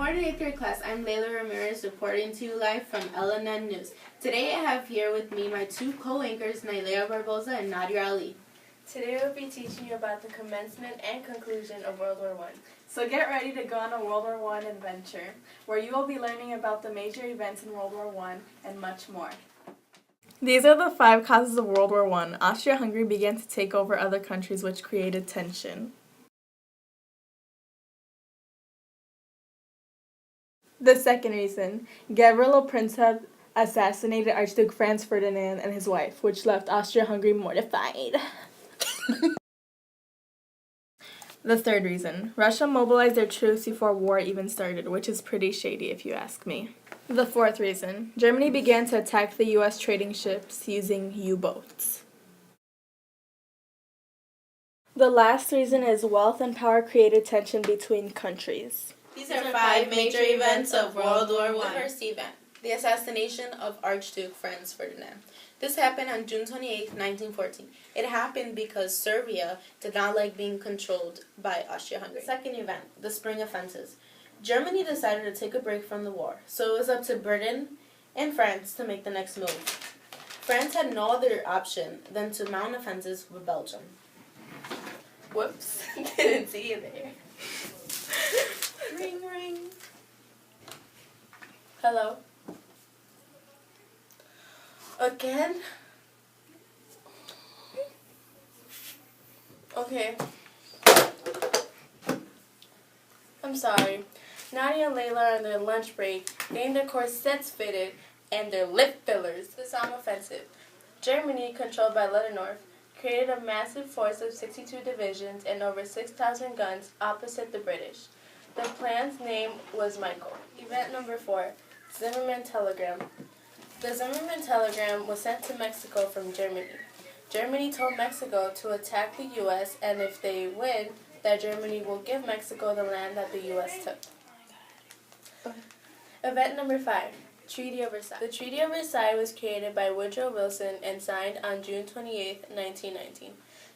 morning, 8th grade class. I'm Layla Ramirez reporting to you live from LNN News. Today I have here with me my two co-anchors, Nailea Barboza and Nadia Ali. Today we'll be teaching you about the commencement and conclusion of World War I. So get ready to go on a World War I adventure, where you will be learning about the major events in World War I and much more. These are the 5 causes of World War I. Austria-Hungary began to take over other countries, which created tension. The second reason, Gavrilo Princip assassinated Archduke Franz Ferdinand and his wife, which left Austria-Hungary mortified. The third reason, Russia mobilized their troops before war even started, which is pretty shady if you ask me. The fourth reason, Germany began to attack the U.S. trading ships using U-boats. The last reason is wealth and power created tension between countries. These are 5 major events of World War I. The first event, the assassination of Archduke Franz Ferdinand. This happened on June 28, 1914. It happened because Serbia did not like being controlled by Austria-Hungary. Second event, the Spring Offensives. Germany decided to take a break from the war, so it was up to Britain and France to make the next move. France had no other option than to mount offensives with Belgium. Whoops, didn't see you there. Ring, ring. Hello? Again? Okay. I'm sorry. Nadia and Layla are on their lunch break, getting their corsets fitted and their lip fillers. The Somme Offensive. Germany, controlled by Ludendorff, created a massive force of 62 divisions and over 6,000 guns opposite the British. The plan's name was Michael. Event number 4, Zimmermann Telegram. The Zimmermann Telegram was sent to Mexico from Germany. Germany told Mexico to attack the U.S. and if they win, that Germany will give Mexico the land that the U.S. took. Event number 5, Treaty of Versailles. The Treaty of Versailles was created by Woodrow Wilson and signed on June 28, 1919.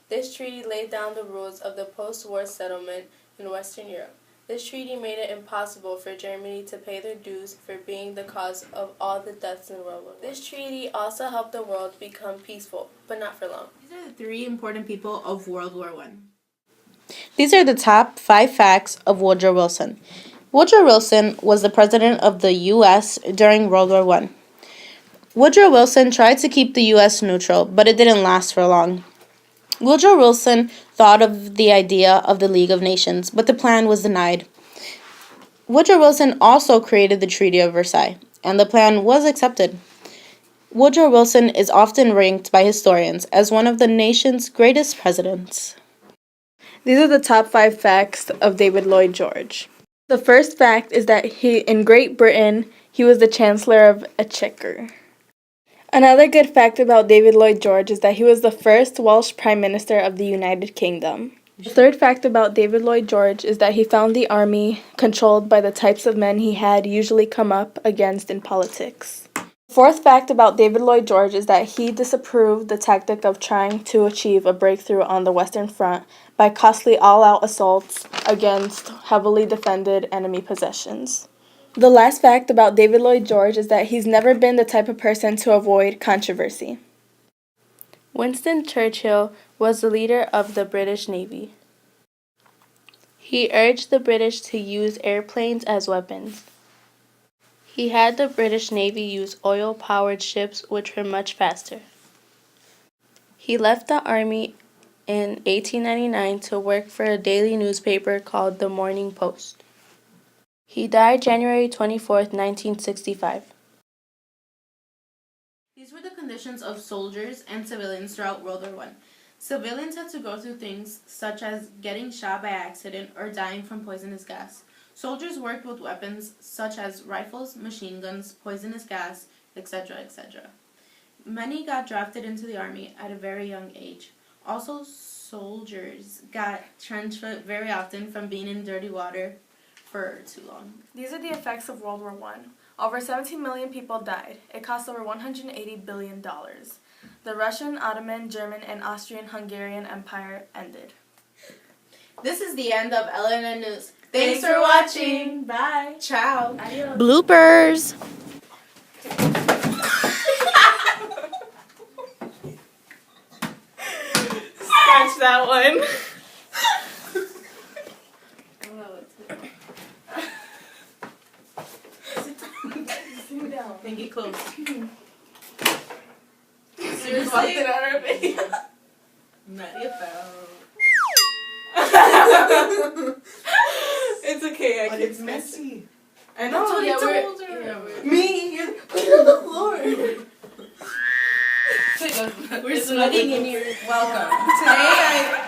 This treaty laid down the rules of the post-war settlement in Western Europe. This treaty made it impossible for Germany to pay their dues for being the cause of all the deaths in World War I. This treaty also helped the world become peaceful, but not for long. These are the 3 important people of World War I. These are the top 5 facts of Woodrow Wilson. Woodrow Wilson was the president of the U.S. during World War I. Woodrow Wilson tried to keep the U.S. neutral, but it didn't last for long. Woodrow Wilson thought of the idea of the League of Nations, but the plan was denied. Woodrow Wilson also created the Treaty of Versailles, and the plan was accepted. Woodrow Wilson is often ranked by historians as one of the nation's greatest presidents. These are the top 5 facts of David Lloyd George. The first fact is that in Great Britain, he was the Chancellor of Exchequer. Another good fact about David Lloyd George is that he was the first Welsh Prime Minister of the United Kingdom. The third fact about David Lloyd George is that he found the army controlled by the types of men he had usually come up against in politics. The fourth fact about David Lloyd George is that he disapproved the tactic of trying to achieve a breakthrough on the Western Front by costly all-out assaults against heavily defended enemy possessions. The last fact about David Lloyd George is that he's never been the type of person to avoid controversy. Winston Churchill was the leader of the British Navy. He urged the British to use airplanes as weapons. He had the British Navy use oil-powered ships, which were much faster. He left the army in 1899 to work for a daily newspaper called the Morning Post. He died January 24, 1965. These were the conditions of soldiers and civilians throughout World War I. Civilians had to go through things such as getting shot by accident or dying from poisonous gas. Soldiers worked with weapons such as rifles, machine guns, poisonous gas, etc., etc. Many got drafted into the army at a very young age. Also, soldiers got trench foot very often from being in dirty water for too long. These are the effects of World War I. Over 17 million people died. It cost over $180 billion. The Russian, Ottoman, German, and Austrian-Hungarian Empire ended. This is the end of LNN News. Thanks for watching. Bye. Ciao. Adios. Bloopers. Scratch that one. Sit down. And get close. Just walked it on her face. Nadia fell. It's okay, I But can it's mess. messy. I know, That's what yeah, I told her. we're- Me, you're putting it on the floor. We're sweating in here. Welcome. Today